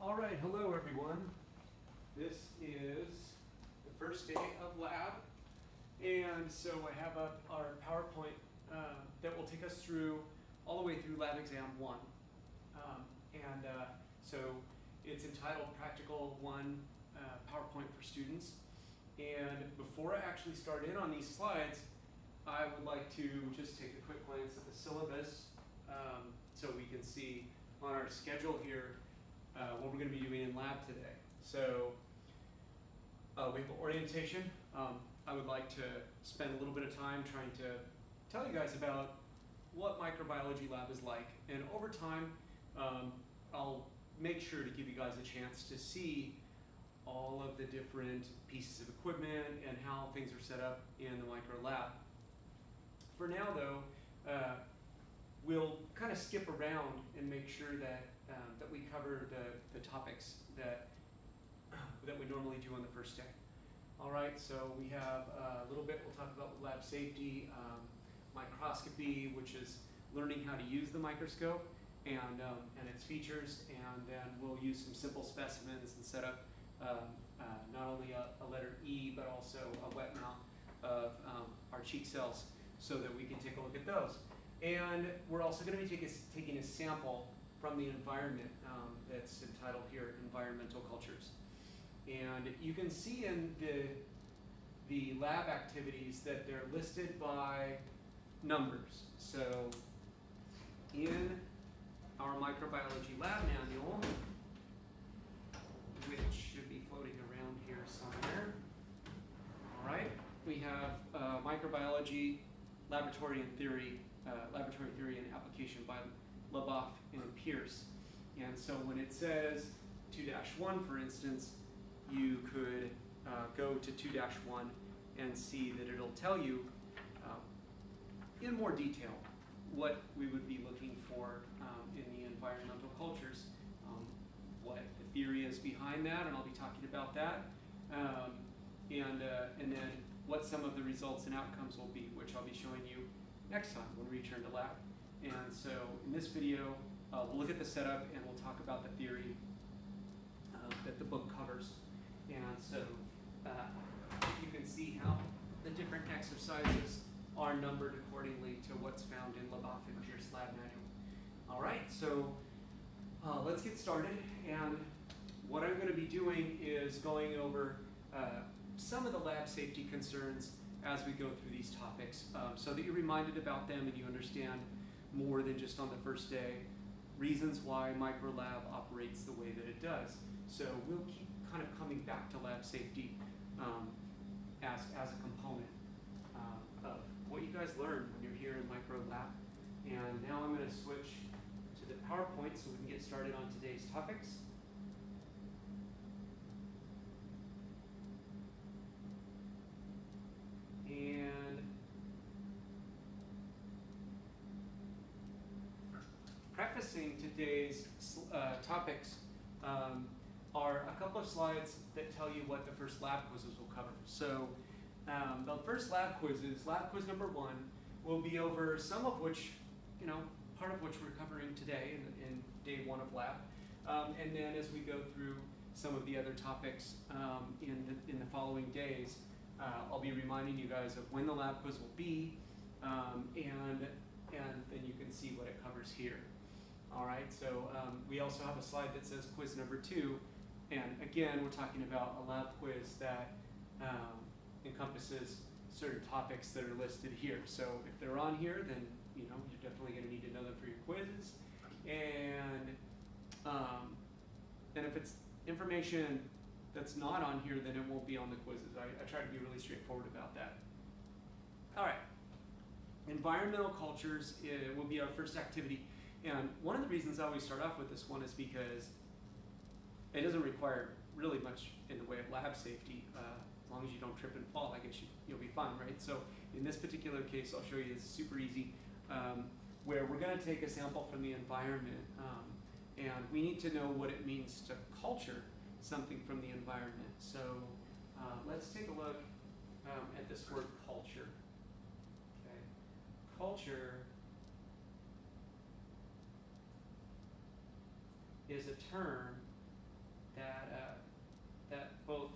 All right, hello everyone. This is the first day of lab, and so I have up our PowerPoint that will take us through all the way through Lab Exam 1. So it's entitled Practical 1 PowerPoint for Students. And before I actually start in on these slides, I would like to just take a quick glance at the syllabus so we can see on our schedule here what we're going to be doing in lab today. So we have orientation. I would like to spend a little bit of time trying to tell you guys about what microbiology lab is like. And over time, I'll make sure to give you guys a chance to see all of the different pieces of equipment and how things are set up in the micro lab. For now though, we'll kind of skip around and make sure that we cover the topics that we normally do on the first day. All right, so we have a little bit, we'll talk about lab safety, microscopy, which is learning how to use the microscope and its features, and then we'll use some simple specimens and set up not only a letter E, but also a wet mount of our cheek cells so that we can take a look at those. And we're also going to be taking a sample from the environment that's entitled here, Environmental Cultures. And you can see in the lab activities that they're listed by numbers. So in our microbiology lab manual, which should be floating around here somewhere, all right, we have microbiology, laboratory theory and application by Leboff and Pierce. And so when it says 2-1, for instance, you could go to 2-1 and see that it'll tell you in more detail what we would be looking for in the environmental cultures, what the theory is behind that, and I'll be talking about that, and then what some of the results and outcomes will be, which I'll be showing you next time when we return to lab. And so in this video, we'll look at the setup and we'll talk about the theory that the book covers. And so you can see how the different exercises are numbered accordingly to what's found in Leboff and Pierce lab manual. All right, so let's get started. And what I'm going to be doing is going over some of the lab safety concerns as we go through these topics so that you're reminded about them and you understand more than just on the first day reasons why microlab operates the way that it does. So we'll keep kind of coming back to lab safety as a component of what you guys learn when you're here in microlab. And now I'm going to switch to the PowerPoint so we can get started on today's topics. And prefacing today's topics are a couple of slides that tell you what the first lab quizzes will cover. So the first lab quiz number 1, will be over some of which, part of which we're covering today in day 1 of lab. And then as we go through some of the other topics in the following days, I'll be reminding you guys of when the lab quiz will be, and then you can see what it covers here. All right, so we also have a slide that says quiz number 2, and again, we're talking about a lab quiz that encompasses certain topics that are listed here. So if they're on here, then you're definitely going to need to know them for your quizzes. And if it's information that's not on here, then it won't be on the quizzes. I try to be really straightforward about that. All right, environmental cultures will be our first activity. And one of the reasons I always start off with this one is because it doesn't require really much in the way of lab safety. As long as you don't trip and fall, I guess you'll be fine, right? So in this particular case, I'll show you this is super easy, where we're going to take a sample from the environment, and we need to know what it means to culture something from the environment. So let's take a look at this word culture. Okay. Culture is a term that both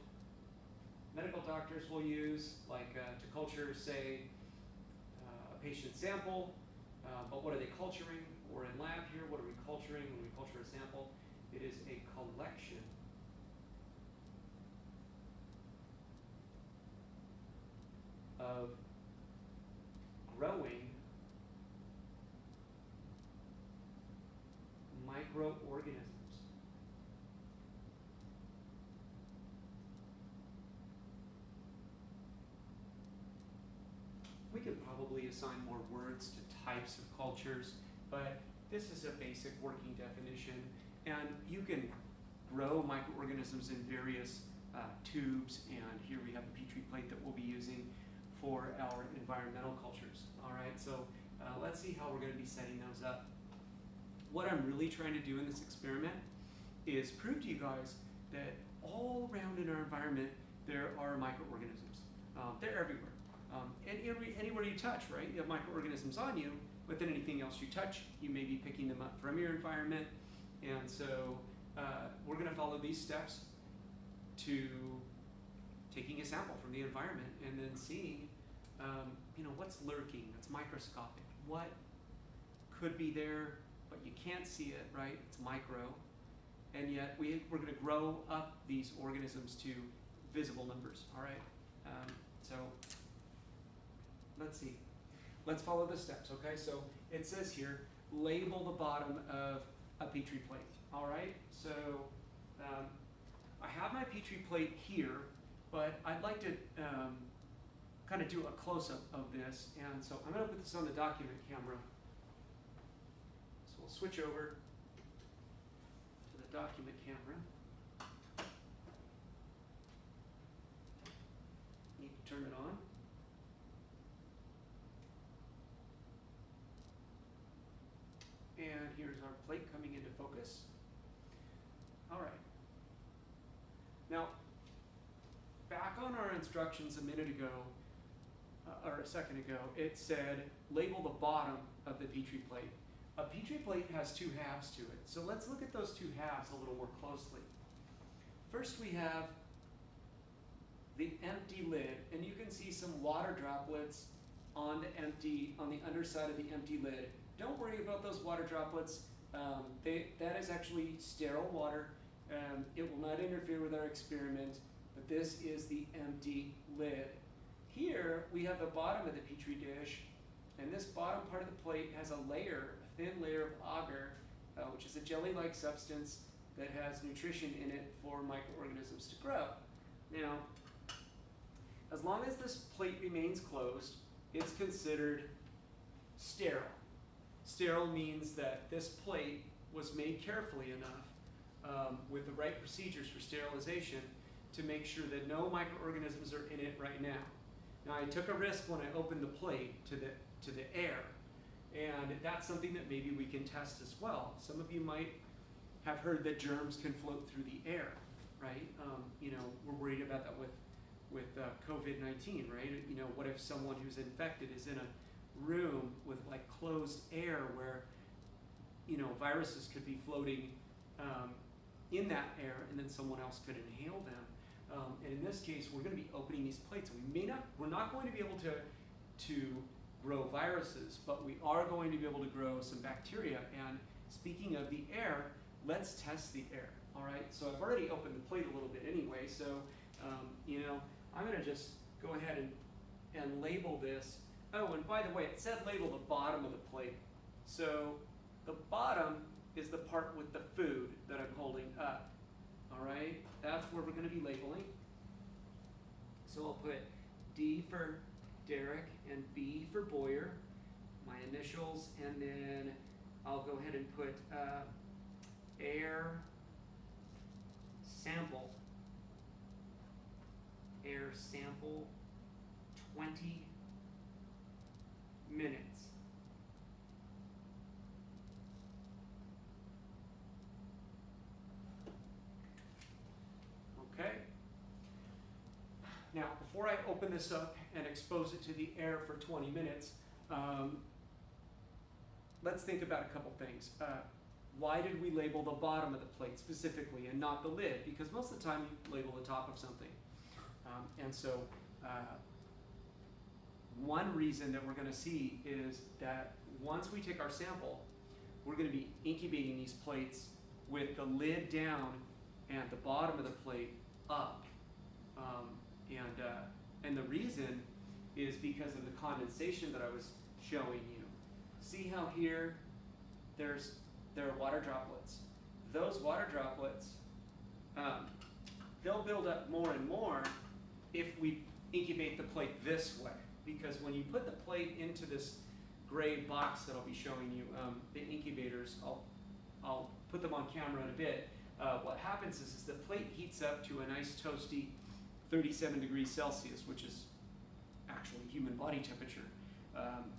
medical doctors will use, like to culture, say, a patient sample, but what are they culturing? Or in lab here, what are we culturing when we culture a sample? It is a collection of growing microorganisms. We could probably assign more words to types of cultures, but this is a basic working definition, and you can grow microorganisms in various tubes, and here we have a Petri plate that we'll be using for our environmental cultures. All right, so let's see how we're going to be setting those up. What I'm really trying to do in this experiment is prove to you guys that all around in our environment there are microorganisms. They're everywhere. And anywhere you touch, right? You have microorganisms on you, but then anything else you touch, you may be picking them up from your environment. And so we're going to follow these steps to taking a sample from the environment and then seeing, what's lurking, that's microscopic. What could be there, but you can't see it, right? It's micro. And yet we're going to grow up these organisms to visible numbers, all right? So let's see. Let's follow the steps, okay? So it says here, label the bottom of a Petri plate, all right? So I have my Petri plate here, but I'd like to kind of do a close-up of this, and so I'm going to put this on the document camera. So we'll switch over to the document camera. Need to turn it on. And here's our plate coming into focus. All right. Now, back on our instructions a minute ago, or a second ago, it said label the bottom of the Petri plate. A Petri plate has two halves to it. So let's look at those two halves a little more closely. First we have the empty lid, and you can see some water droplets on the underside of the empty lid. Don't worry about those water droplets. That is actually sterile water. It will not interfere with our experiment, but this is the empty lid. Here we have the bottom of the Petri dish, and this bottom part of the plate has a layer, a thin layer of agar, which is a jelly-like substance that has nutrition in it for microorganisms to grow. Now, as long as this plate remains closed, it's considered sterile. Sterile means that this plate was made carefully enough with the right procedures for sterilization to make sure that no microorganisms are in it right now. Now, I took a risk when I opened the plate to the air, and that's something that maybe we can test as well. Some of you might have heard that germs can float through the air, right? We're worried about that with COVID-19, right? What if someone who's infected is in a room with like closed air where, viruses could be floating in that air, and then someone else could inhale them. And in this case, we're going to be opening these plates. We're not going to be able to grow viruses, but we are going to be able to grow some bacteria. And speaking of the air, let's test the air. All right. So I've already opened the plate a little bit anyway. So I'm going to just go ahead and label this. Oh, and by the way, it said label the bottom of the plate. So the bottom is the part with the food that I'm holding up. All right, that's where we're going to be labeling. So I'll put D for Derek and B for Boyer, my initials, and then I'll go ahead and put air sample 20 minutes. Okay. Now, before I open this up and expose it to the air for 20 minutes, let's think about a couple things. why did we label the bottom of the plate specifically and not the lid? Because most of the time you label the top of something. And so one reason that we're going to see is that once we take our sample, we're going to be incubating these plates with the lid down and the bottom of the plate up. And the reason is because of the condensation that I was showing you. See how here there are water droplets. Those water droplets, they'll build up more and more if we incubate the plate this way. Because when you put the plate into this gray box that I'll be showing you, the incubators, I'll put them on camera in a bit. What happens is the plate heats up to a nice toasty 37 degrees Celsius, which is actually human body temperature,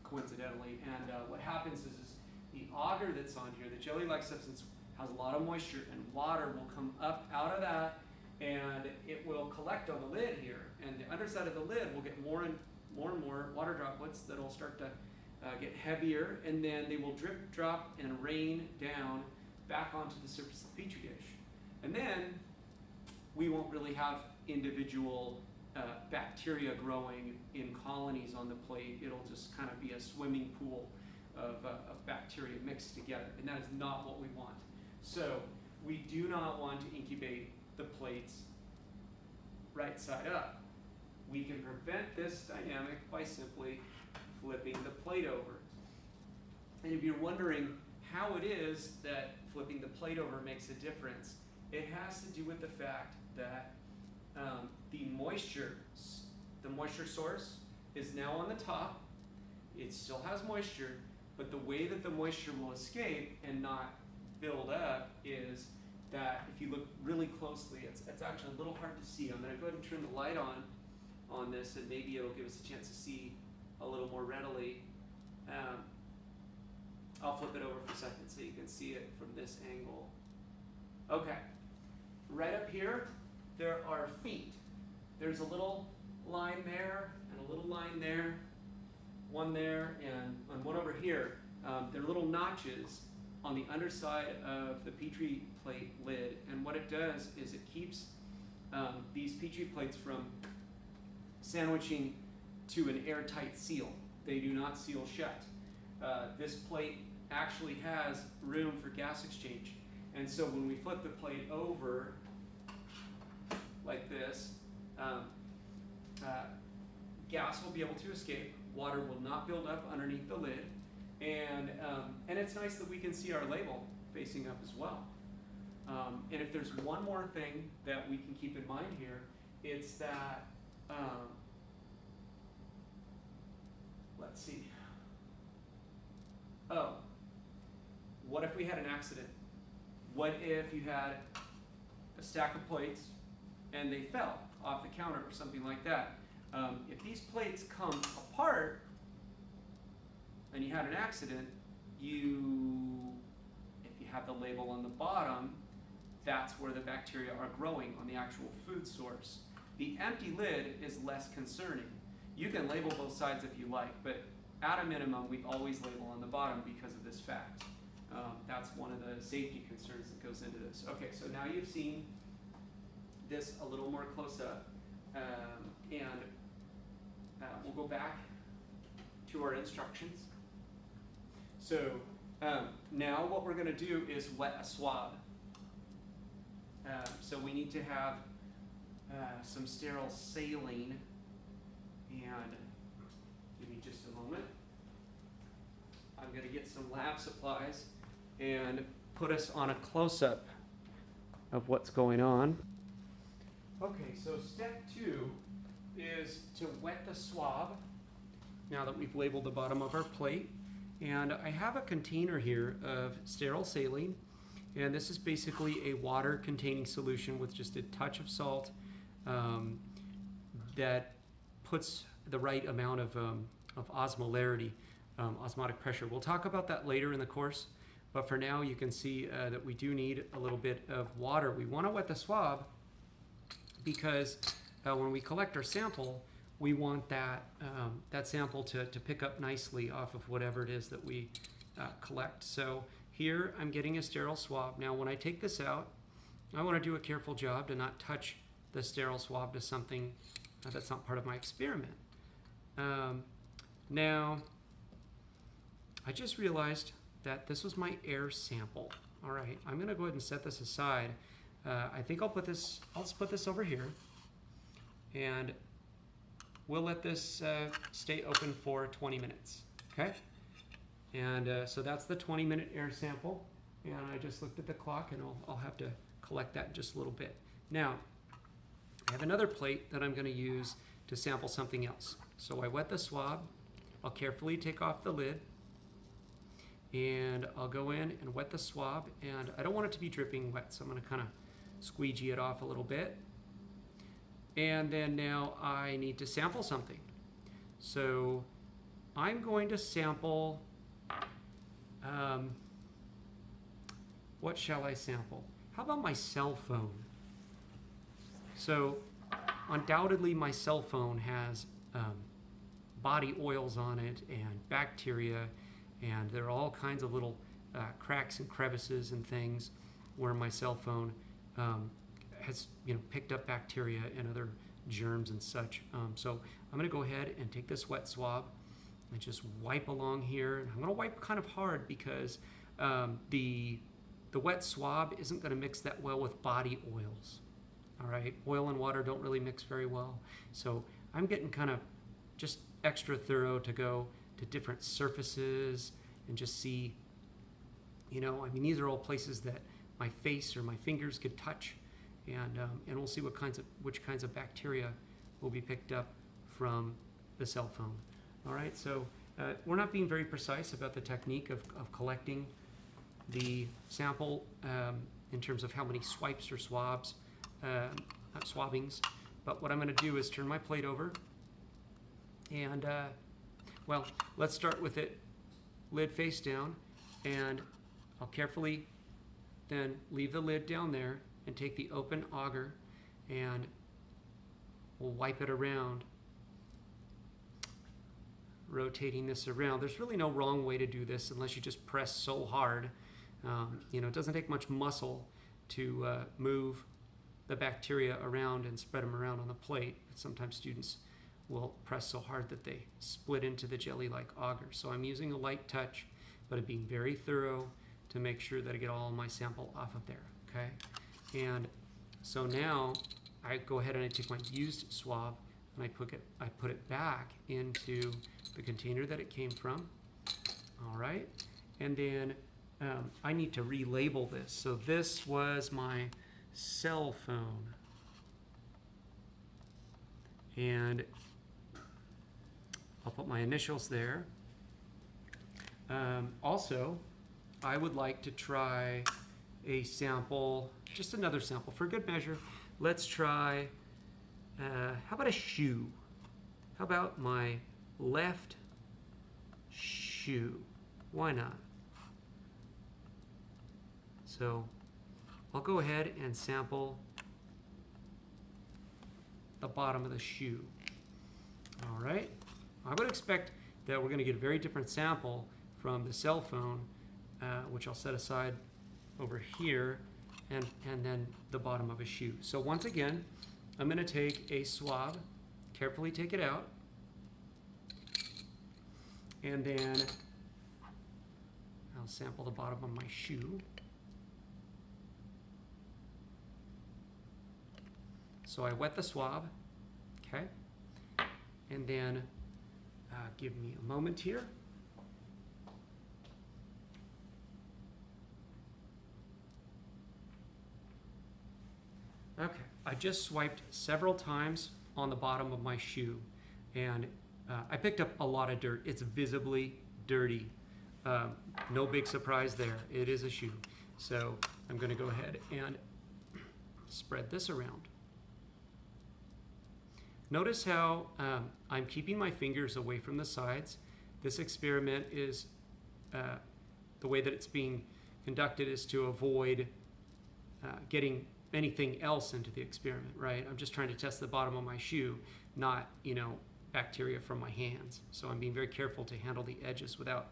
coincidentally. And what happens is the agar that's on here, the jelly-like substance, has a lot of moisture, and water will come up out of that, and it will collect on the lid here. And the underside of the lid will get more and more water droplets that will start to get heavier, and then they will drip, drop, and rain down back onto the surface of the petri dish. And then we won't really have individual bacteria growing in colonies on the plate. It'll just kind of be a swimming pool of bacteria mixed together, and that is not what we want. So we do not want to incubate the plates right side up. We can prevent this dynamic by simply flipping the plate over. And if you're wondering how it is that flipping the plate over makes a difference, it has to do with the fact that the moisture source is now on the top. It still has moisture, but the way that the moisture will escape and not build up is that if you look really closely, it's actually a little hard to see. I'm going to go ahead and turn the light on this, and maybe it'll give us a chance to see a little more readily. I'll flip it over for a second so you can see it from this angle. Okay, right up here, there are feet. There's a little line there, and a little line there, one there, and one over here. They're little notches on the underside of the Petri plate lid, and what it does is it keeps these Petri plates from sandwiching to an airtight seal. They do not seal shut. This plate actually has room for gas exchange, and so when we flip the plate over like this, gas will be able to escape, water will not build up underneath the lid, and it's nice that we can see our label facing up as well. And if there's one more thing that we can keep in mind here, it's that, let's see. Oh, what if we had an accident? What if you had a stack of plates and they fell off the counter or something like that? If these plates come apart and you had an accident, if you have the label on the bottom, that's where the bacteria are growing on the actual food source. The empty lid is less concerning. You can label both sides if you like, but at a minimum, we always label on the bottom because of this fact. That's one of the safety concerns that goes into this. Okay, so now you've seen this a little more close up, and we'll go back to our instructions. So now what we're going to do is wet a swab. So we need to have some sterile saline, and give me just a moment. I'm going to get some lab supplies and put us on a close-up of what's going on. Okay, so step 2 is to wet the swab now that we've labeled the bottom of our plate. And I have a container here of sterile saline, and this is basically a water-containing solution with just a touch of salt that puts the right amount of osmolarity, osmotic pressure. We'll talk about that later in the course, but for now you can see that we do need a little bit of water. We want to wet the swab because when we collect our sample, we want that sample to pick up nicely off of whatever it is that we collect. So here I'm getting a sterile swab. Now when I take this out, I want to do a careful job to not touch the sterile swab to something that's not part of my experiment. Now, I just realized that this was my air sample. All right, I'm going to go ahead and set this aside. I think I'll just put this over here, and we'll let this stay open for 20 minutes, okay? And so that's the 20-minute air sample, and I just looked at the clock, and I'll have to collect that in just a little bit. Now, I have another plate that I'm going to use to sample something else. So I wet the swab, I'll carefully take off the lid, and I'll go in and wet the swab, and I don't want it to be dripping wet, so I'm going to kind of squeegee it off a little bit. And then now I need to sample something. So I'm going to sample, what shall I sample? How about my cell phone? So undoubtedly my cell phone has body oils on it and bacteria, and there are all kinds of little cracks and crevices and things where my cell phone has picked up bacteria and other germs and such. So I'm going to go ahead and take this wet swab and just wipe along here. And I'm going to wipe kind of hard because the wet swab isn't going to mix that well with body oils. All right, oil and water don't really mix very well. So I'm getting kind of just extra thorough to go to different surfaces and just see, these are all places that my face or my fingers could touch, and we'll see which kinds of bacteria will be picked up from the cell phone. All right, so we're not being very precise about the technique of collecting the sample in terms of how many swipes or swabs, not swabbings, but what I'm going to do is turn my plate over, and well, let's start with it lid face down, and I'll carefully then leave the lid down there and take the open auger, and we'll wipe it around, rotating this around. There's really no wrong way to do this unless you just press so hard. It doesn't take much muscle to move the bacteria around and spread them around on the plate. Sometimes students will press so hard that they split into the jelly-like auger. So I'm using a light touch, but I'm being very thorough to make sure that I get all my sample off of there, okay? And so now I go ahead and I take my used swab and I put it back into the container that it came from, all right? And then I need to relabel this. So this was my cell phone, and I'll put my initials there. Also, I would like to try a sample, just another sample for good measure. Let's try, how about a shoe? How about my left shoe? Why not? So I'll go ahead and sample the bottom of the shoe. All right. I would expect that we're going to get a very different sample from the cell phone, which I'll set aside over here, and then the bottom of a shoe. So once again, I'm going to take a swab, carefully take it out, and then I'll sample the bottom of my shoe. So I wet the swab, okay, and then give me a moment here. Okay, I just swiped several times on the bottom of my shoe, and I picked up a lot of dirt. It's visibly dirty. No big surprise there. It is a shoe. So I'm going to go ahead and spread this around. Notice how I'm keeping my fingers away from the sides. This experiment is, the way that it's being conducted is to avoid getting anything else into the experiment, right? I'm just trying to test the bottom of my shoe, not, bacteria from my hands. So I'm being very careful to handle the edges without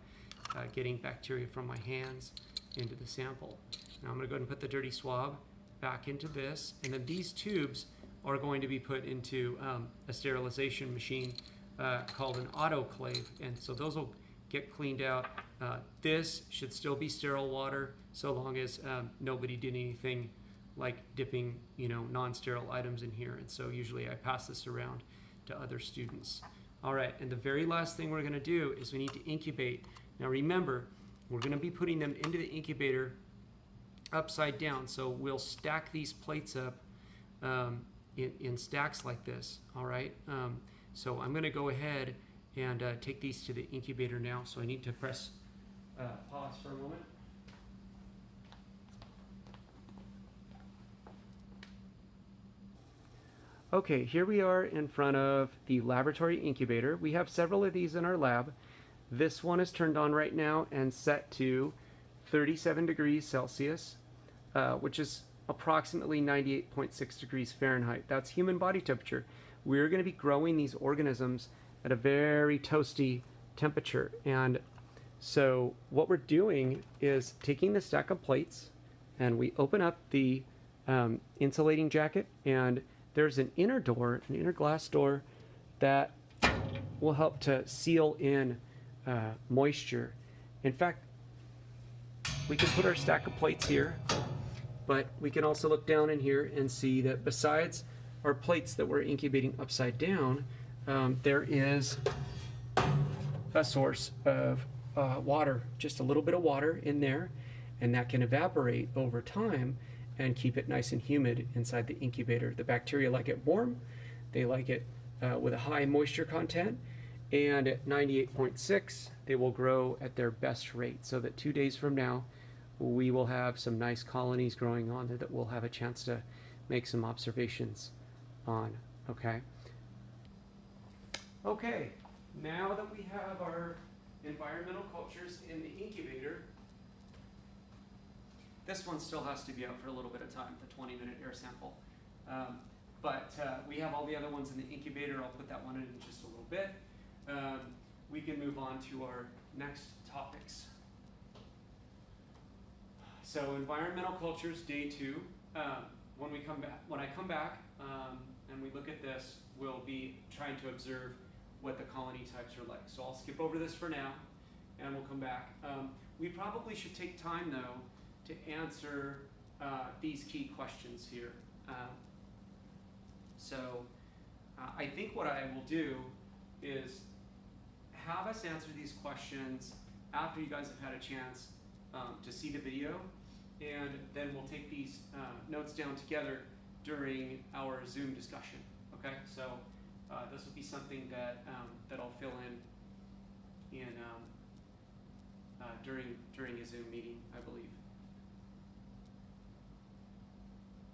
getting bacteria from my hands. into the sample. Now I'm going to go ahead and put the dirty swab back into this, and then these tubes are going to be put into a sterilization machine called an autoclave, and so those will get cleaned out. This should still be sterile water so long as nobody did anything like dipping, non-sterile items in here, and so usually I pass this around to other students. All right, and the very last thing we're going to do is we need to incubate. Now remember, we're going to be putting them into the incubator upside down, so we'll stack these plates up in stacks like this. All right, so I'm going to go ahead and take these to the incubator now, so I need to press pause for a moment. Okay, here we are in front of the laboratory incubator. We have several of these in our lab. This one is turned on right now and set to 37 degrees Celsius, which is approximately 98.6 degrees Fahrenheit. That's human body temperature. We're going to be growing these organisms at a very toasty temperature. And so what we're doing is taking the stack of plates, and we open up the insulating jacket, and there's an inner door, an inner glass door that will help to seal in moisture. In fact, we can put our stack of plates here, but we can also look down in here and see that besides our plates that we're incubating upside down, there is a source of water, just a little bit of water in there, and that can evaporate over time and keep it nice and humid inside the incubator. The bacteria like it warm, they like it with a high moisture content, and at 98.6 they will grow at their best rate, so that 2 days from now we will have some nice colonies growing on there that we'll have a chance to make some observations on. Okay, now that we have our environmental cultures in the incubator, this one still has to be out for a little bit of time, the 20-minute air sample. But we have all the other ones in the incubator. I'll put that one in just a little bit. We can move on to our next topics. So environmental cultures, day 2. When I come back and we look at this, we'll be trying to observe what the colony types are like. So I'll skip over this for now, and we'll come back. We probably should take time, though, to answer these key questions here. I think what I will do is have us answer these questions after you guys have had a chance to see the video, and then we'll take these notes down together during our Zoom discussion. Okay, so this will be something that I'll fill in during a Zoom meeting, I believe.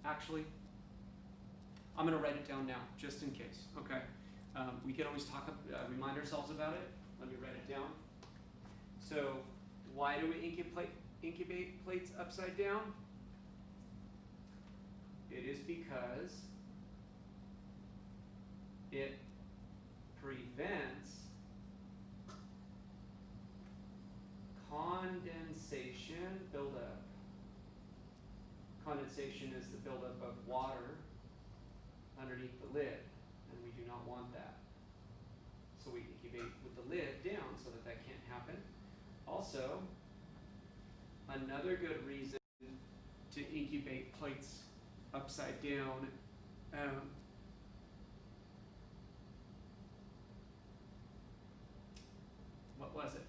Actually, I'm going to write it down now, just in case. Okay, we can always remind ourselves about it. Let me write it down. So, why do we incubate plates upside down? It is because it prevents condensation buildup. Condensation is the buildup of water underneath the lid, and we do not want that. So we incubate with the lid down so that that can't happen. Also, another good reason to incubate plates upside down, what was it?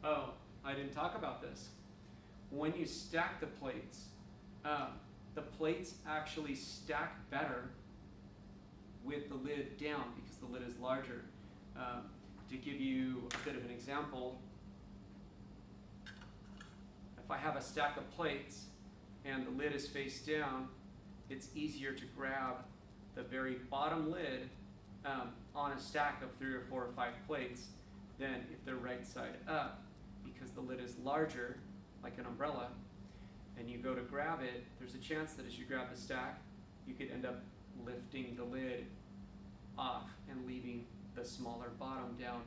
Oh, I didn't talk about this. When you stack the plates actually stack better with the lid down because the lid is larger. To give you a bit of an example, if I have a stack of plates and the lid is face down, it's easier to grab the very bottom lid on a stack of 3 or 4 or 5 plates than if they're right side up, because the lid is larger, like an umbrella, and you go to grab it, there's a chance that as you grab the stack, you could end up lifting the lid off and leaving the smaller bottom down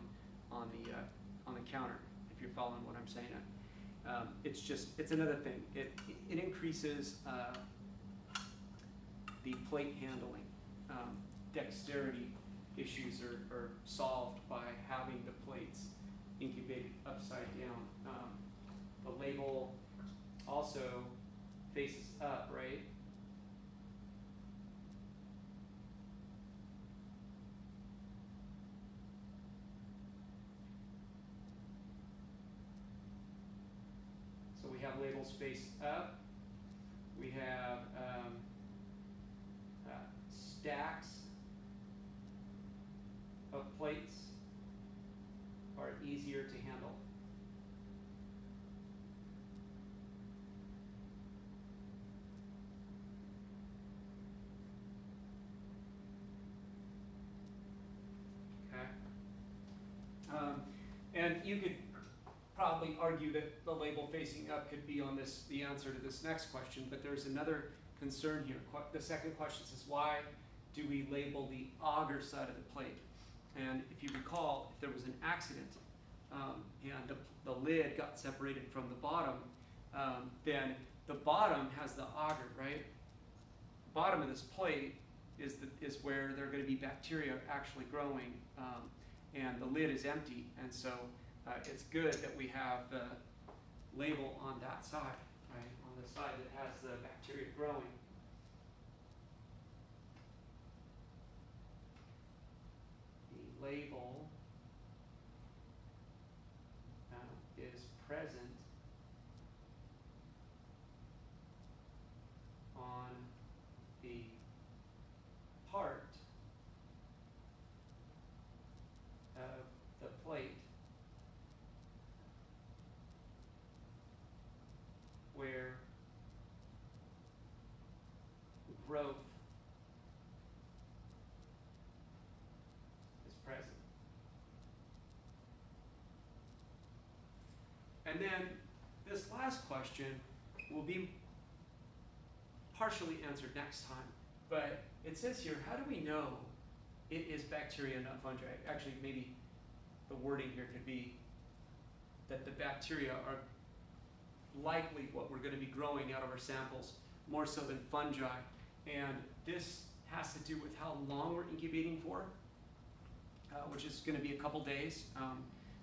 on the counter. if you're following what I'm saying. It's another thing. It increases the plate handling. Dexterity issues are solved by having the plates incubated upside down. The label also faces up, right? So we have labels faced up. We have stacks of plates are easier to handle. And you could probably argue that the label facing up could be on the answer to this next question, but there's another concern here. The second question says, why do we label the auger side of the plate? And if you recall, if there was an accident and the lid got separated from the bottom, then the bottom has the auger, right? The bottom of this plate is where there are going to be bacteria actually growing, and the lid is empty, and so it's good that we have the label on that side, right? On the side that has the bacteria growing. The label is present on the part of the plate where growth is present. And then this last question will be partially answered next time, but it says here, how do we know it is bacteria, not fungi? Actually, maybe the wording here could be that the bacteria are likely what we're going to be growing out of our samples, more so than fungi. And this has to do with how long we're incubating for, which is going to be a couple days.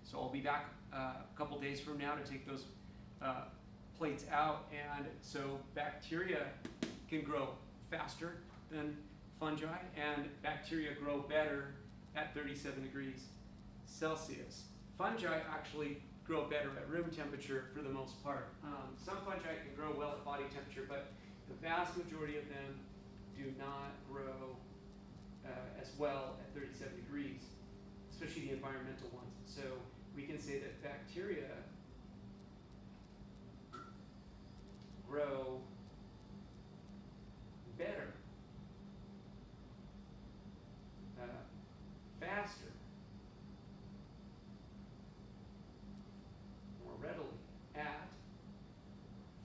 So I'll be back a couple days from now to take those plates out. And so bacteria can grow faster than fungi, and bacteria grow better at 37 degrees Celsius. Fungi actually grow better at room temperature for the most part. Some fungi can grow well at body temperature, but the vast majority of them do not grow as well at 37 degrees, especially the environmental ones. So we can say that bacteria grow better, faster, more readily at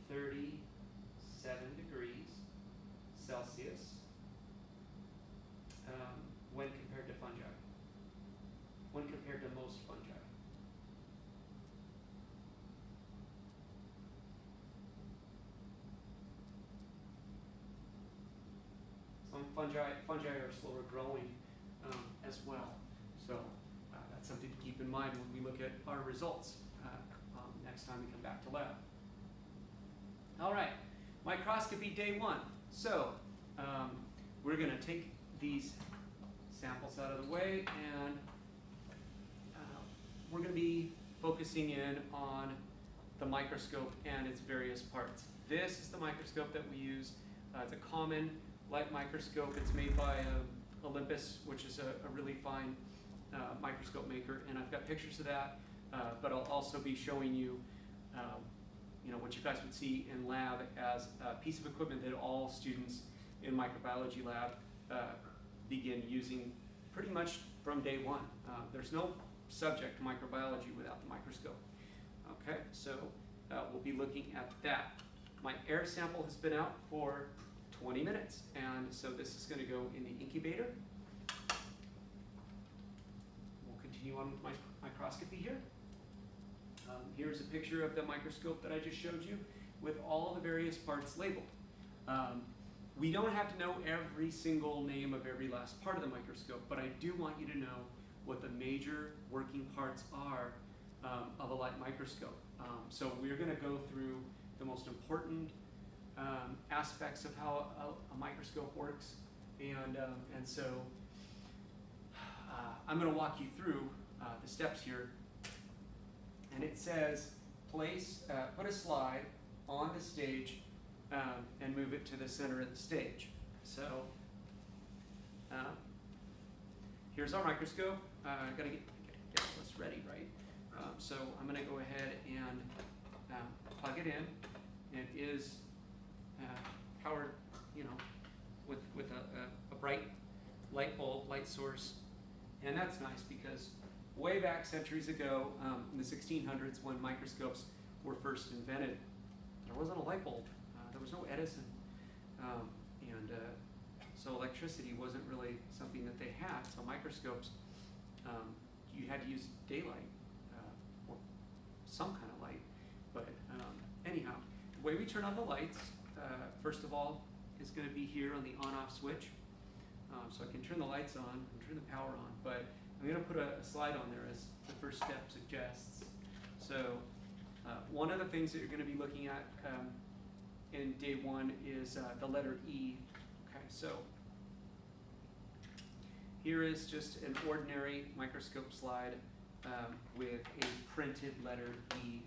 37 degrees Celsius when compared to fungi, when compared to most fungi. Some fungi are slower growing as well. So that's something to keep in mind when we look at our results next time we come back to lab. All right, microscopy day one. So we're going to take these samples out of the way, and we're going to be focusing in on the microscope and its various parts. This is the microscope that we use. It's a common light microscope. It's made by Olympus, which is a really fine microscope maker, and I've got pictures of that, but I'll also be showing you what you guys would see in lab as a piece of equipment that all students in microbiology lab begin using pretty much from day one. There's no subject to microbiology without the microscope. Okay, so we'll be looking at that. My air sample has been out for 20 minutes, and so this is going to go in the incubator. We'll continue on with my microscopy here. Here's a picture of the microscope that I just showed you with all the various parts labeled. We don't have to know every single name of every last part of the microscope, but I do want you to know what the major working parts are of a light microscope. So we're going to go through the most important aspects of how a microscope works, and so I'm going to walk you through the steps here. And it says put a slide on the stage and move it to the center of the stage. So here's our microscope. I've got to get this ready, right? So I'm going to go ahead and plug it in. It is powered, with a bright light bulb, light source, and that's nice because way back centuries ago, in the 1600s, when microscopes were first invented, there wasn't a light bulb. There was no Edison, and so electricity wasn't really something that they had. So microscopes, you had to use daylight or some kind of light. But anyhow, the way we turn on the lights, first of all, is going to be here on the on-off switch. So I can turn the lights on and turn the power on, but I'm going to put a slide on there as the first step suggests. So one of the things that you're going to be looking at in day one is the letter E. Okay, so here is just an ordinary microscope slide with a printed letter E.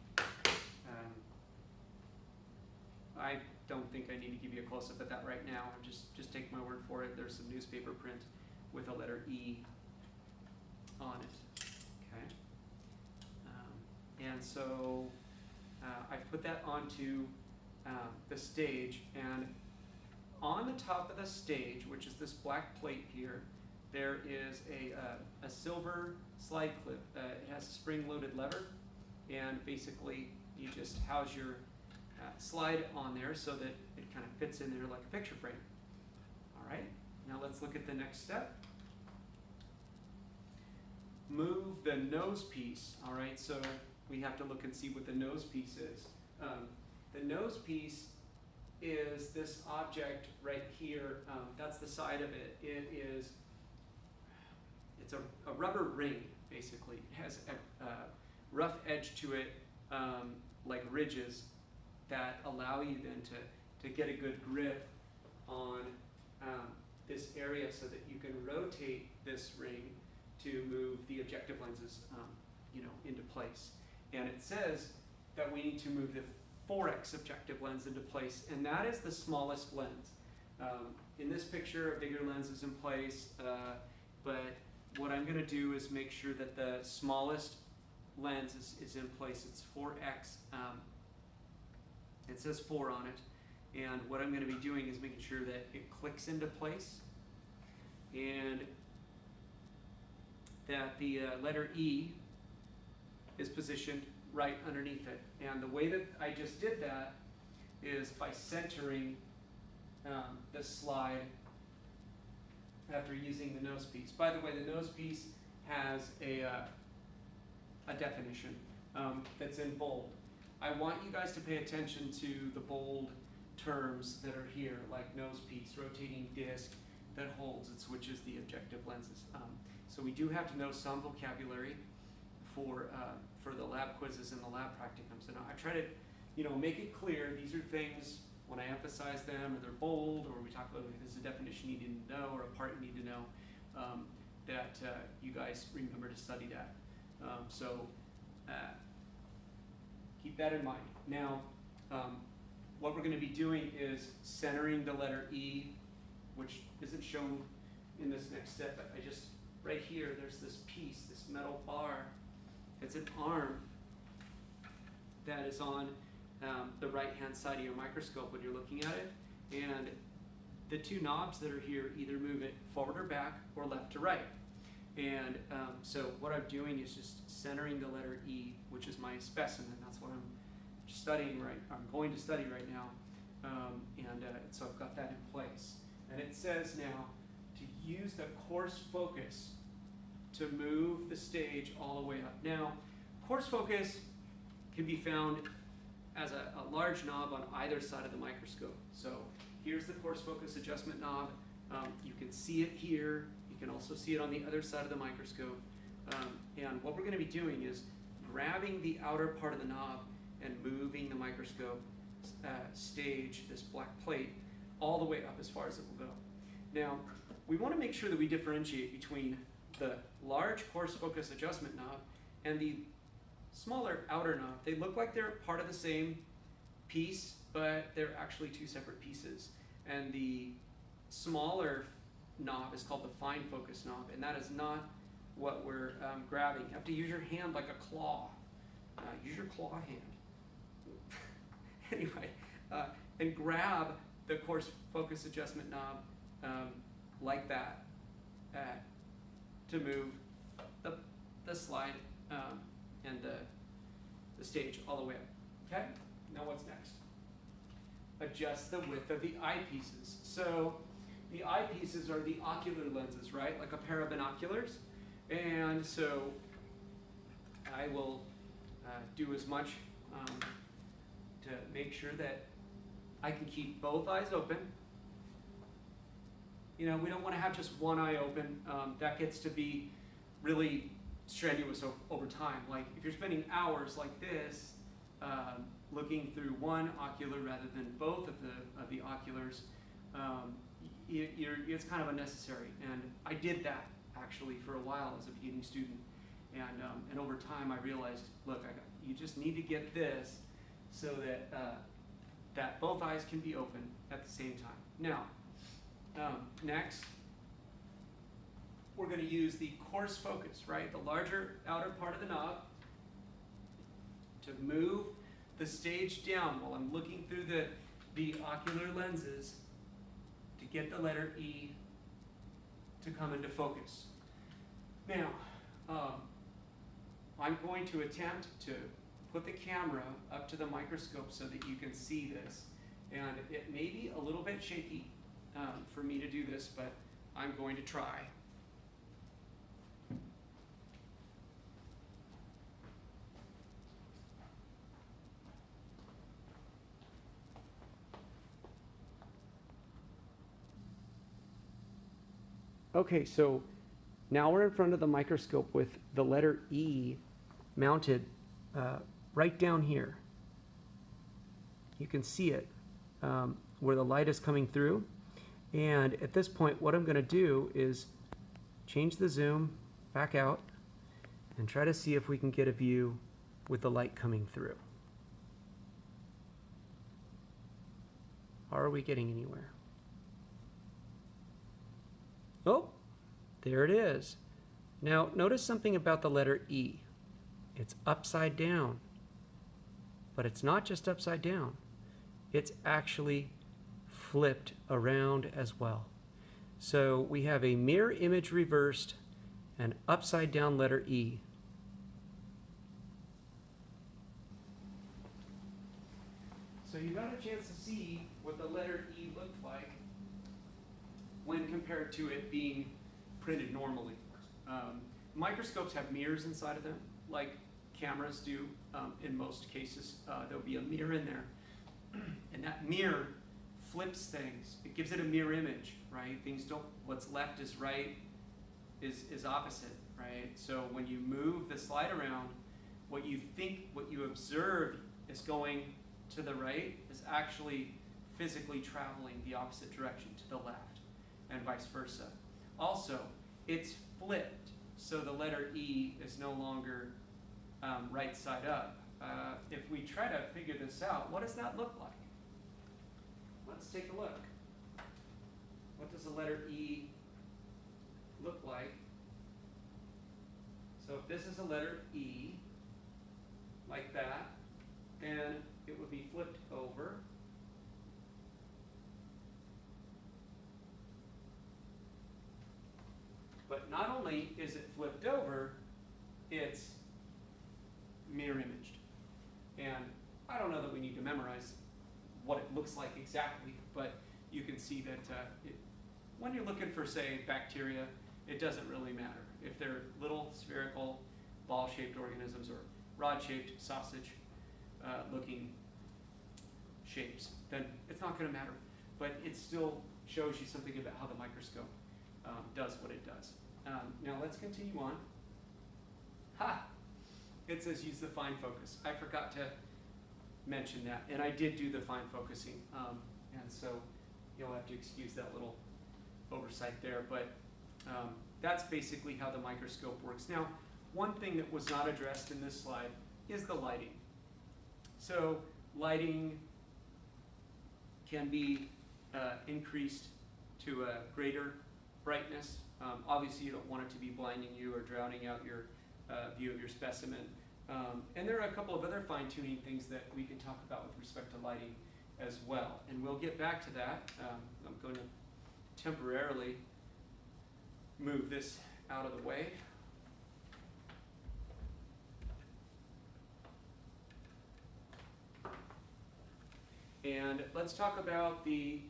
I don't think I need to give you a close-up at that right now. Just take my word for it. There's some newspaper print with a letter E on it. Okay. And so I've put that onto the stage, and on the top of the stage, which is this black plate here, there is a silver slide clip. It has a spring-loaded lever, and basically you just house your slide on there so that it kind of fits in there like a picture frame. All right, now let's look at the next step. Move the nose piece. All right, so we have to look and see what the nose piece is. The nose piece is this object right here. That's the side of it. It's a rubber ring, basically. It has a rough edge to it, like ridges, that allow you then to get a good grip on this area so that you can rotate this ring to move the objective lenses into place. And it says that we need to move the 4x objective lens into place, and that is the smallest lens. In this picture, a bigger lens is in place, but what I'm going to do is make sure that the smallest lens is in place. It's 4x. It says 4 on it, and what I'm going to be doing is making sure that it clicks into place and that the letter E is positioned right underneath it. And the way that I just did that is by centering the slide after using the nose piece. By the way, the nose piece has a definition that's in bold. I want you guys to pay attention to the bold terms that are here, like nose piece, rotating disc that holds and switches the objective lenses. So we do have to know some vocabulary for the lab quizzes and the lab practicums. And I try to make it clear these are things, when I emphasize them, or they're bold, or we talk about this is a definition you need to know or a part you need to know, that you guys remember to study that. Keep that in mind. Now, what we're going to be doing is centering the letter E, which isn't shown in this next step. But right here, there's this piece, this metal bar. It's an arm that is on the right-hand side of your microscope when you're looking at it. And the two knobs that are here either move it forward or back or left to right. And so what I'm doing is just centering the letter E, which is my specimen. That's what I'm studying I'm going to study right now. So I've got that in place. And it says now to use the coarse focus to move the stage all the way up. Now, coarse focus can be found as a large knob on either side of the microscope. So here's the coarse focus adjustment knob. You can see it here. You can also see it on the other side of the microscope. And what we're going to be doing is grabbing the outer part of the knob and moving the microscope stage, this black plate, all the way up as far as it will go. Now, we want to make sure that we differentiate between the large coarse focus adjustment knob and the smaller outer knob. They look like they're part of the same piece, but they're actually two separate pieces. And the smaller knob is called the fine focus knob, and that is not what we're grabbing. You have to use your hand like a claw. Use your claw hand. Anyway, and grab the coarse focus adjustment knob like that to move the slide and the stage all the way up. Okay? Now what's next? Adjust the width of the eyepieces. So the eyepieces are the ocular lenses, right? Like a pair of binoculars. And so I will do as much to make sure that I can keep both eyes open. You know, we don't want to have just one eye open. That gets to be really strenuous over time. Like if you're spending hours like this, looking through one ocular rather than both of the oculars, it's kind of unnecessary. And I did that actually for a while as a beginning student. And over time I realized, look, you just need to get this so that that both eyes can be open at the same time. Now, next, we're going to use the coarse focus, right? The larger outer part of the knob to move the stage down while I'm looking through the ocular lenses to get the letter E to come into focus. Now, I'm going to attempt to put the camera up to the microscope so that you can see this. And it may be a little bit shaky for me to do this, but I'm going to try. Okay, so now we're in front of the microscope with the letter E mounted right down here. You can see it where the light is coming through. And at this point, what I'm going to do is change the zoom back out and try to see if we can get a view with the light coming through. Are we getting anywhere? Oh, there it is. Now, notice something about the letter E. It's upside down. But it's not just upside down. It's actually flipped around as well. So we have a mirror image reversed and upside down letter E. So you got a chance to see what the letter E looked like when compared to it being printed normally. Microscopes have mirrors inside of them, like cameras do. In most cases, there'll be a mirror in there. And that mirror flips things. It gives it a mirror image, right? Things don't, what's left is right, is opposite, right? So when you move the slide around, what you think, what you observe is going to the right is actually physically traveling the opposite direction to the left, and vice versa. Also, it's flipped, so the letter E is no longer right side up. If we try to figure this out, what does that look like? Let's take a look. What does the letter E look like? So if this is a letter E, like that, then it would be flipped over. But not only is it flipped over, it's mirror imaged. And I don't know that we need to memorize what it looks like exactly, but you can see that when you're looking for, say, bacteria, it doesn't really matter. If they're little spherical ball-shaped organisms or rod-shaped sausage, looking shapes, then it's not going to matter. But it still shows you something about how the microscope does what it does. Now let's continue on. Ha! It says use the fine focus. I forgot to mention that, and I did do the fine focusing, and so you'll have to excuse that little oversight there, but that's basically how the microscope works. Now, one thing that was not addressed in this slide is the lighting. So lighting can be increased to a greater brightness. Obviously, you don't want it to be blinding you or drowning out your view of your specimen. And there are a couple of other fine-tuning things that we can talk about with respect to lighting as well. And we'll get back to that. I'm going to temporarily move this out of the way. And let's talk about the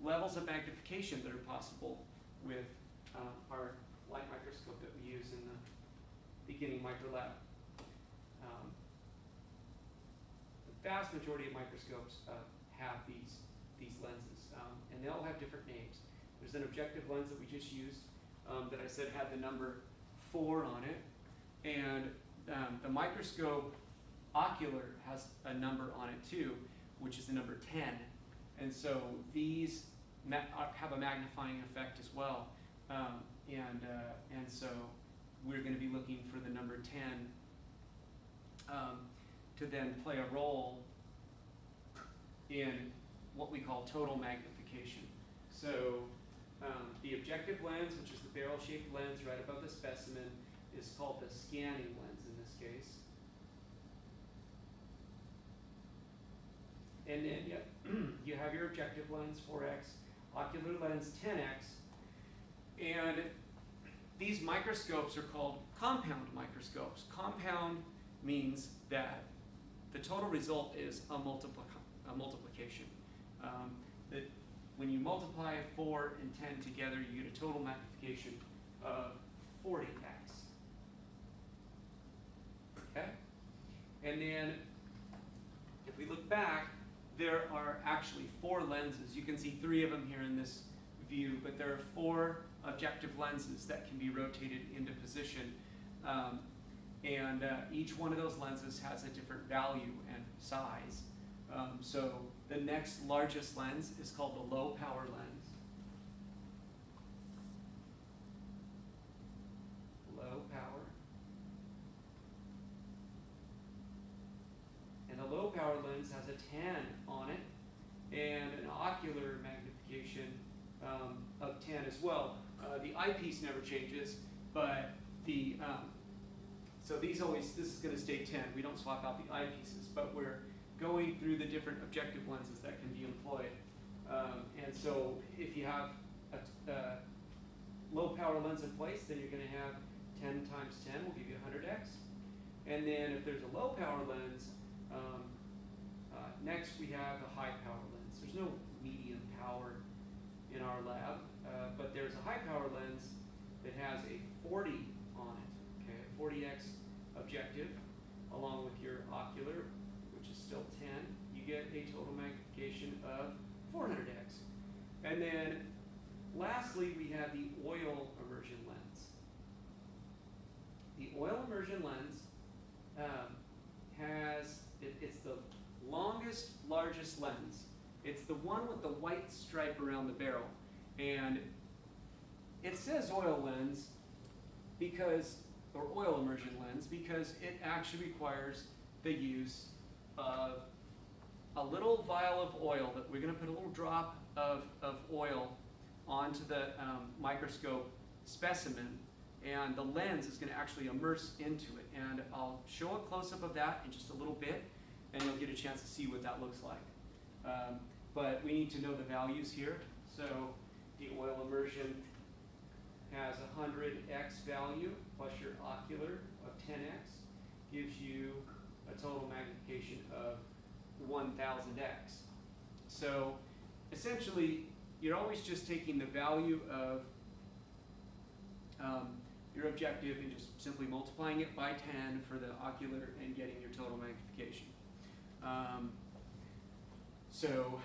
levels of magnification that are possible with our light microscope that we use in the beginning micro lab. The vast majority of microscopes have these lenses, and they all have different names. There's an objective lens that we just used that I said had the number 4 on it, and the microscope ocular has a number on it too, which is the number 10. And so these have a magnifying effect as well. And so we're going to be looking for the number 10 to then play a role in what we call total magnification. So the objective lens, which is the barrel-shaped lens right above the specimen, is called the scanning lens in this case. And then you have your objective lens, 4x, ocular lens, 10x, and these microscopes are called compound microscopes. Compound means that the total result is a multiplication. That when you multiply 4 and 10 together, you get a total magnification of 40x. Okay? And then if we look back, there are actually 4 lenses. You can see 3 of them here in this view, but there are 4 objective lenses that can be rotated into position. And each one of those lenses has a different value and size. So the next largest lens is called the low power lens. Low power. And the low power lens has a 10 on it and an ocular magnification of 10 as well. The eyepiece never changes, but the so this is going to stay 10. We don't swap out the eyepieces, but we're going through the different objective lenses that can be employed. And so if you have a low power lens in place, then you're going to have 10 times 10 will give you 100x. And then if there's a low power lens, next we have a high power lens. There's no medium power in our lab, but there's a high power lens that has a 40 on it, okay, a 40x objective, along with your ocular, which is still 10. You get a total magnification of 400x. And then lastly, we have the oil immersion lens. The oil immersion lens it's the longest, largest lens. It's the one with the white stripe around the barrel. And it says oil lens because, or oil immersion lens, because it actually requires the use of a little vial of oil that we're going to put a little drop of oil onto the microscope specimen, and the lens is going to actually immerse into it. And I'll show a close-up of that in just a little bit, and you'll get a chance to see what that looks like. But we need to know the values here. So the oil immersion has a 100x value plus your ocular of 10x gives you a total magnification of 1000x. So essentially, you're always just taking the value of your objective and just simply multiplying it by 10 for the ocular and getting your total magnification. So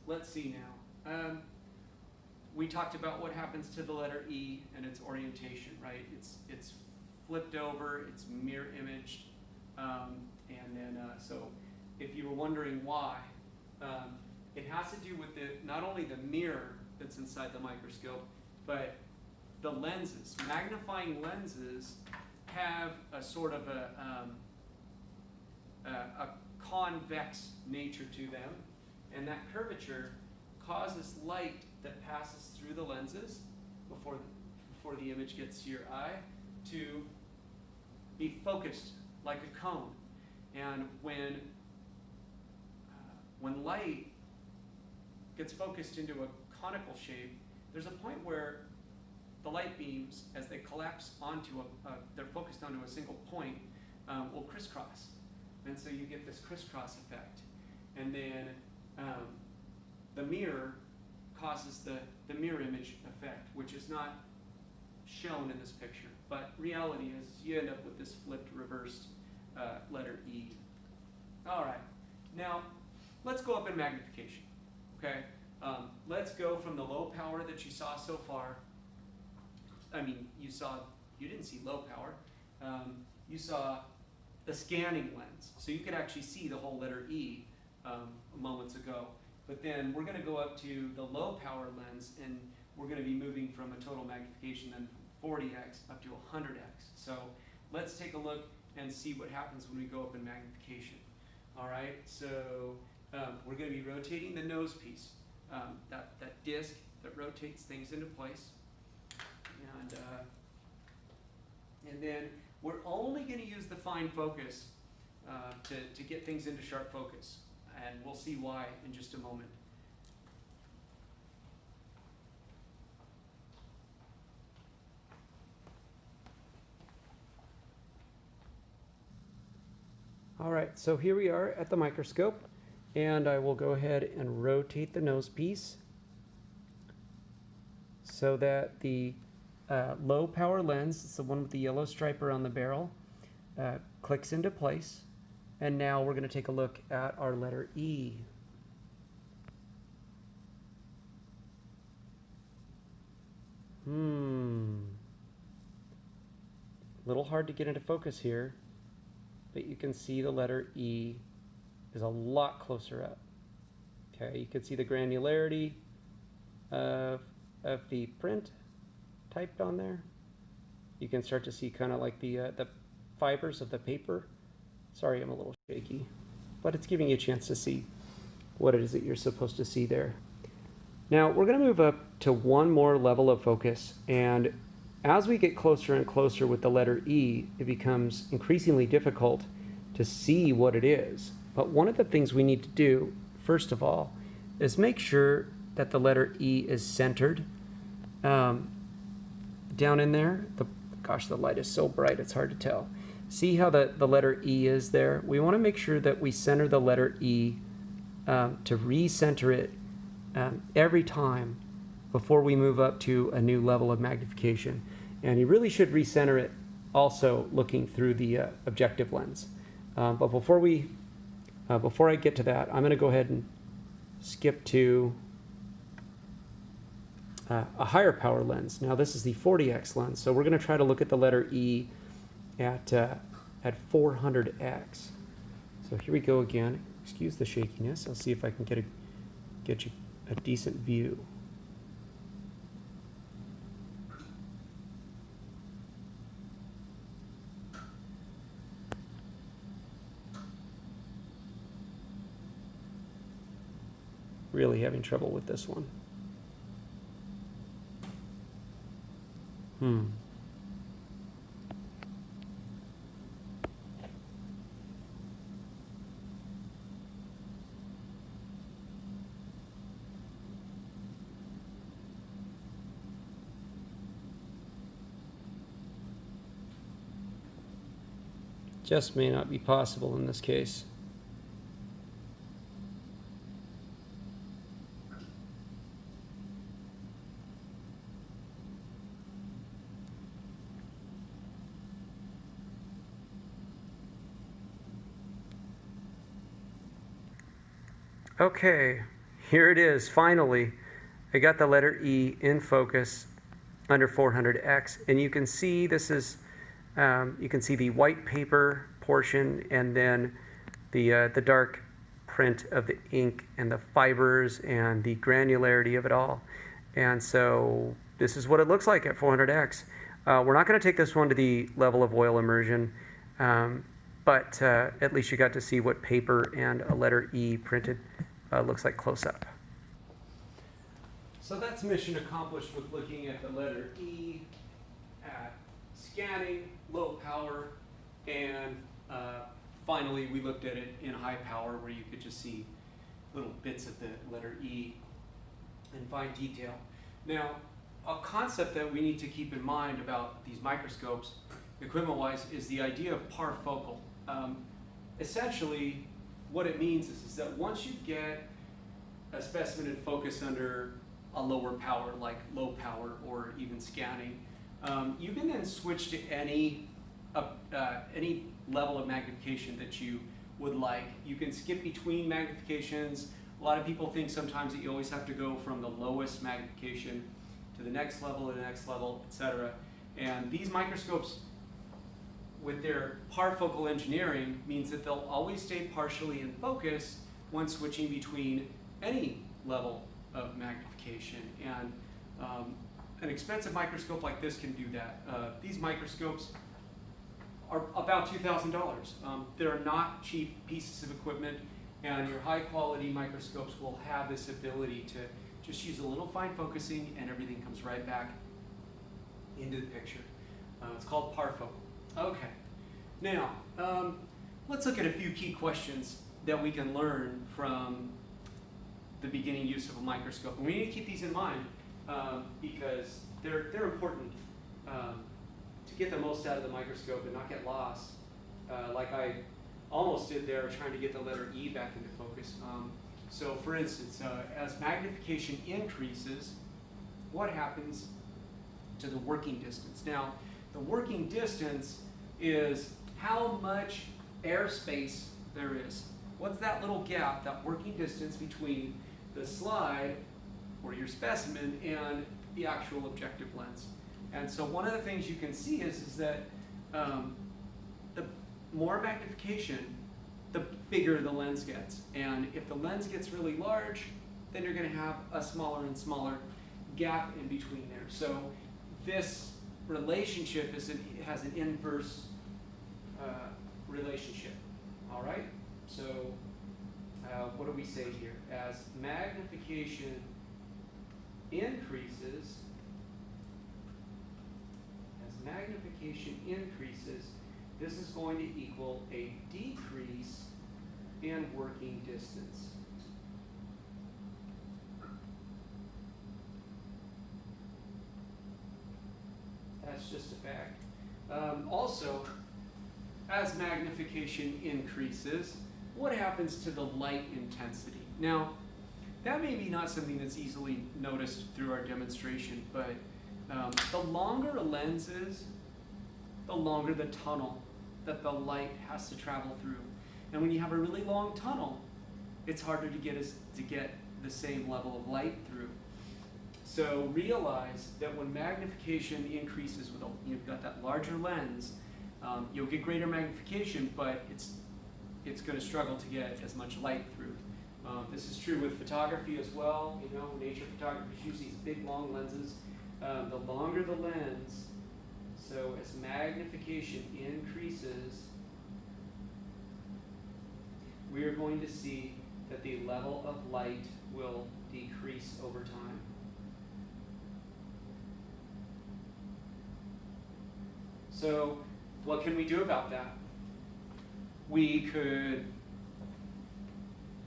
let's see now. We talked about what happens to the letter E and its orientation, right? It's flipped over, it's mirror imaged, and then so if you were wondering why, it has to do with not only the mirror that's inside the microscope, but the lenses. Magnifying lenses have a sort of a convex nature to them, and that curvature causes light that passes through the lenses before the image gets to your eye to be focused like a cone. And when light gets focused into a conical shape, there's a point where the light beams, as they collapse onto they're focused onto a single point, will crisscross. And so you get this crisscross effect. And then the mirror causes the mirror image effect, which is not shown in this picture. But reality is you end up with this flipped, reversed letter E. All right, now let's go up in magnification, okay? Let's go from the low power that you saw so far. I mean, you didn't see low power. You saw the scanning lens. So you could actually see the whole letter E moments ago. But then we're going to go up to the low power lens, and we're going to be moving from a total magnification then from 40x up to 100x. So let's take a look and see what happens when we go up in magnification. All right, so we're going to be rotating the nose piece, that disc that rotates things into place. And then we're only going to use the fine focus to get things into sharp focus. And we'll see why in just a moment. All right, so here we are at the microscope, and I will go ahead and rotate the nose piece so that the low power lens, it's the one with the yellow stripe around the barrel, clicks into place. And now we're going to take a look at our letter E. A little hard to get into focus here, but you can see the letter E is a lot closer up. Okay, you can see the granularity of the print typed on there. You can start to see kind of like the fibers of the paper. Sorry, I'm a little shaky, but it's giving you a chance to see what it is that you're supposed to see there. Now, we're going to move up to one more level of focus, and as we get closer and closer with the letter E, it becomes increasingly difficult to see what it is. But one of the things we need to do, first of all, is make sure that the letter E is centered down in there. Gosh, the light is so bright, it's hard to tell. See how the letter E is there? We want to make sure that we center the letter E to recenter it every time before we move up to a new level of magnification. And you really should recenter it also looking through the objective lens. But before I get to that, I'm going to go ahead and skip to a higher power lens. Now this is the 40x lens, so we're going to try to look at the letter E at 400x. So here we go again. Excuse the shakiness. I'll see if I can get you a decent view. Really having trouble with this one. Just may not be possible in this case. Okay, here it is, finally. I got the letter E in focus under 400X, and you can see this is, you can see the white paper portion and then the dark print of the ink and the fibers and the granularity of it all. And so this is what it looks like at 400X. We're not going to take this one to the level of oil immersion, but at least you got to see what paper and a letter E printed looks like close up. So that's mission accomplished with looking at the letter E at scanning, low power, and finally we looked at it in high power where you could just see little bits of the letter E in fine detail. Now, a concept that we need to keep in mind about these microscopes, equipment-wise, is the idea of parfocal. Essentially, what it means is that once you get a specimen in focus under a lower power, like low power or even scanning, you can then switch to any level of magnification that you would like. You can skip between magnifications. A lot of people think sometimes that you always have to go from the lowest magnification to the next level, etc. And these microscopes, with their parfocal engineering, means that they'll always stay partially in focus when switching between any level of magnification. And an expensive microscope like this can do that. These microscopes are about $2,000. They're not cheap pieces of equipment, and your high quality microscopes will have this ability to just use a little fine focusing and everything comes right back into the picture. It's called parfocal. Okay, now let's look at a few key questions that we can learn from the beginning use of a microscope. And we need to keep these in mind because they're important to get the most out of the microscope and not get lost, like I almost did there trying to get the letter E back into focus. So for instance, as magnification increases, what happens to the working distance? Now, the working distance is how much airspace there is. What's that little gap, that working distance between the slide or your specimen and the actual objective lens? And so one of the things you can see is that the more magnification, the bigger the lens gets. And if the lens gets really large, then you're going to have a smaller and smaller gap in between there. So this relationship has an inverse relationship. All right? So what do we say here? As magnification increases, this is going to equal a decrease in working distance. That's just a fact. Also, as magnification increases, what happens to the light intensity? Now, that may be not something that's easily noticed through our demonstration, but the longer a lens is, the longer the tunnel that the light has to travel through. And when you have a really long tunnel, it's harder to get the same level of light through. So realize that when magnification increases, you've got that larger lens, you'll get greater magnification, but it's going to struggle to get as much light through. This is true with photography as well. You know, nature photographers use these big long lenses. The longer the lens, so as magnification increases, we are going to see that the level of light will decrease over time. So what can we do about that? We could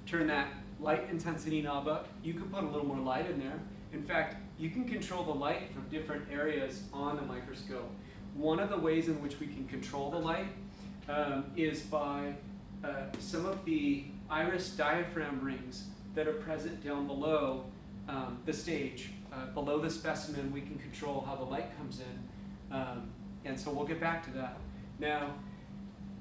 turn that light intensity knob up. You could put a little more light in there. In fact, you can control the light from different areas on the microscope. One of the ways in which we can control the light is by some of the iris diaphragm rings that are present down below the stage. Below the specimen, we can control how the light comes in. And so we'll get back to that. Now,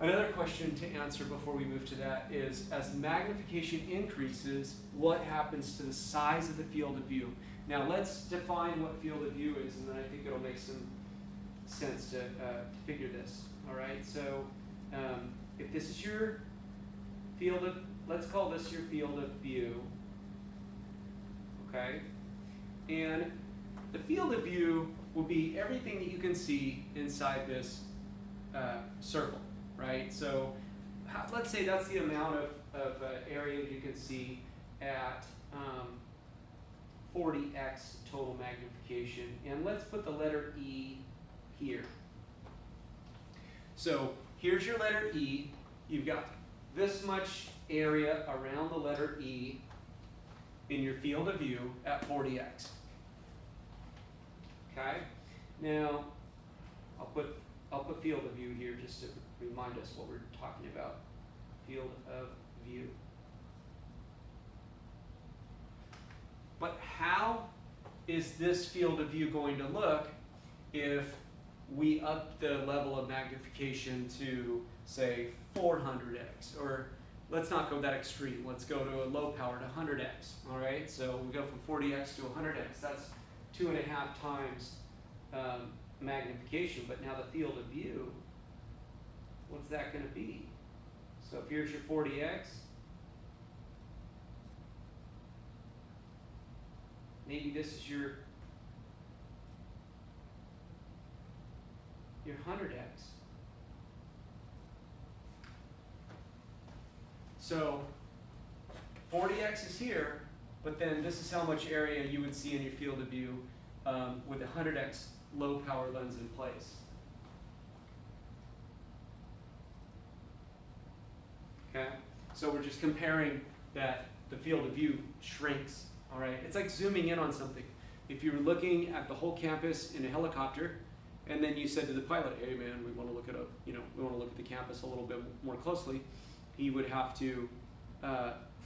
Another question to answer before we move to that is, as magnification increases, what happens to the size of the field of view? Now let's define what field of view is, and then I think it'll make some sense to figure this. All right, so if this is your field of, let's call this your field of view, okay? And the field of view will be everything that you can see inside this circle, right? So let's say that's the amount of area you can see at 40x total magnification. And let's put the letter E here. So here's your letter E. You've got this much area around the letter E in your field of view at 40x. Okay? Now, I'll put field of view here just to remind us what we're talking about. Field of view. But how is this field of view going to look if we up the level of magnification to, say, 400x? Or let's not go that extreme. Let's go to a low power to 100x. All right? So we go from 40x to 100x. That's 2.5 times magnification. But now the field of view, what's that going to be? So if here's your 40x, maybe this is your 100x. So 40x is here, but then this is how much area you would see in your field of view with a 100x low power lens in place. Okay, so we're just comparing that the field of view shrinks. All right, it's like zooming in on something. If you were looking at the whole campus in a helicopter, and then you said to the pilot, "Hey, man, we want to look at we want to look at the campus a little bit more closely," he would have to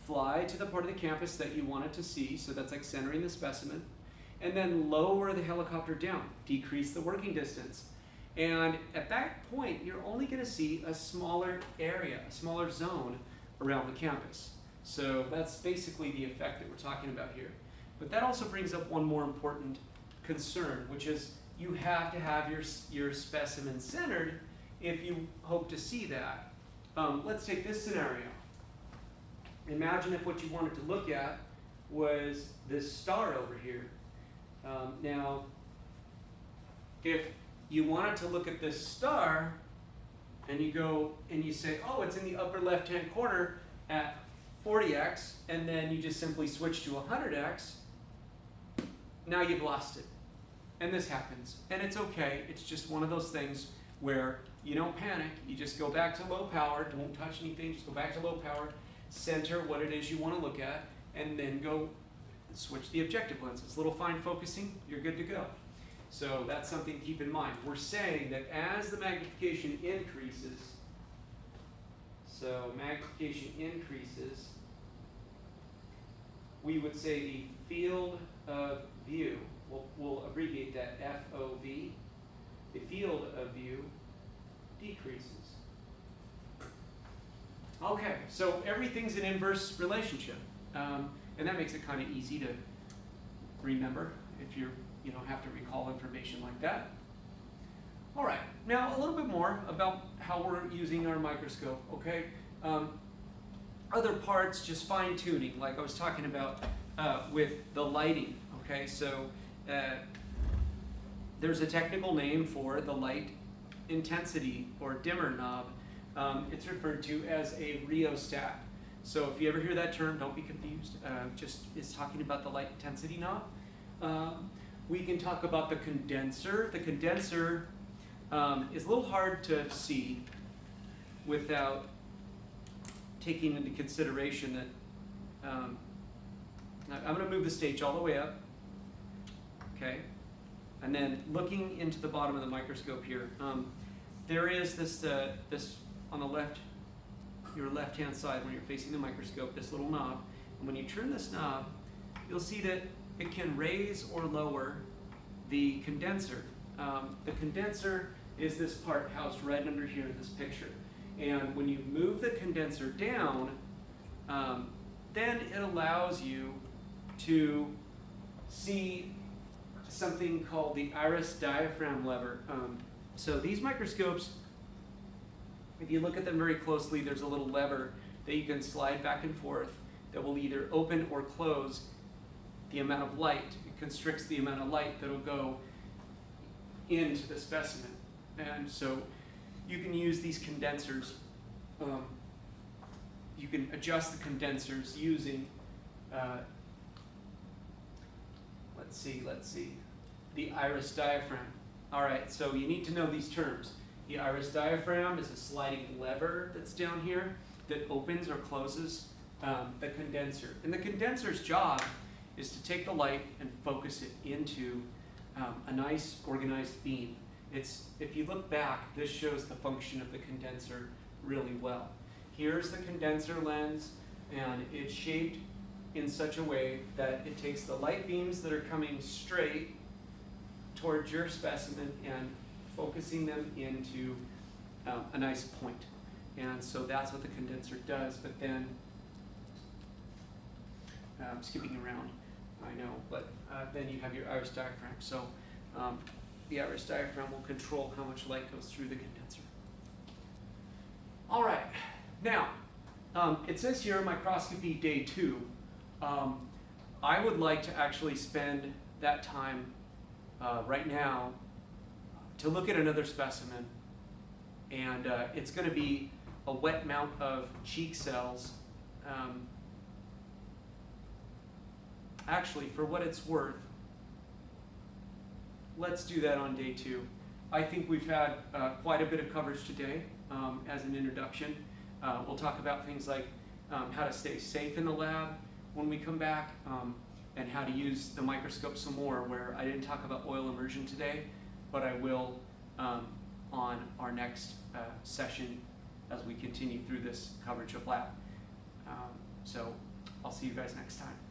fly to the part of the campus that you wanted to see. So that's like centering the specimen, and then lower the helicopter down, decrease the working distance. And at that point, you're only going to see a smaller area, a smaller zone around the campus. So that's basically the effect that we're talking about here. But that also brings up one more important concern, which is you have to have your specimen centered if you hope to see that. Let's take this scenario. Imagine if what you wanted to look at was this star over here. Now, if you wanted to look at this star, and you go and you say, oh, it's in the upper left-hand corner at 40x, and then you just simply switch to 100x, now you've lost it. And this happens. And it's okay. It's just one of those things where you don't panic. You just go back to low power. Don't touch anything. Just go back to low power. Center what it is you want to look at, and then go switch the objective lenses. A little fine focusing, you're good to go. So that's something to keep in mind. We're saying that as the magnification increases, so magnification increases, we would say the field of view, we'll abbreviate that FOV, the field of view decreases. Okay, so everything's an inverse relationship, and that makes it kind of easy to remember if you don't have to recall information like that. All right, now a little bit more about how we're using our microscope, okay? Other parts, just fine-tuning, like I was talking about with the lighting, okay? So there's a technical name for the light intensity or dimmer knob. It's referred to as a rheostat. So if you ever hear that term, don't be confused. Just it's talking about the light intensity knob. We can talk about the condenser. The condenser is a little hard to see without taking into consideration that I'm going to move the stage all the way up, okay? And then looking into the bottom of the microscope here, there is this on the left, your left-hand side when you're facing the microscope, this little knob. And when you turn this knob, you'll see that it can raise or lower the condenser. The condenser is this part housed right under here in this picture. And when you move the condenser down, then it allows you to see something called the iris diaphragm lever. So these microscopes, if you look at them very closely, there's a little lever that you can slide back and forth that will either open or close the amount of light. It constricts the amount of light that will go into the specimen. And so you can use these condensers. You can adjust the condensers using, let's see, the iris diaphragm. All right, so you need to know these terms. The iris diaphragm is a sliding lever that's down here that opens or closes the condenser. And the condenser's job is to take the light and focus it into a nice organized beam. If you look back, this shows the function of the condenser really well. Here's the condenser lens, and it's shaped in such a way that it takes the light beams that are coming straight towards your specimen and focusing them into a nice point. And so that's what the condenser does. But then, I'm skipping around, I know, but then you have your iris diaphragm. So the iris diaphragm will control how much light goes through the condenser. All right, now, it says here microscopy day 2. I would like to actually spend that time right now to look at another specimen, and it's going to be a wet mount of cheek cells. Actually, for what it's worth, let's do that on day 2. I think we've had quite a bit of coverage today as an introduction. We'll talk about things like how to stay safe in the lab when we come back, and how to use the microscope some more, where I didn't talk about oil immersion today, but I will on our next session as we continue through this coverage of lab. So I'll see you guys next time.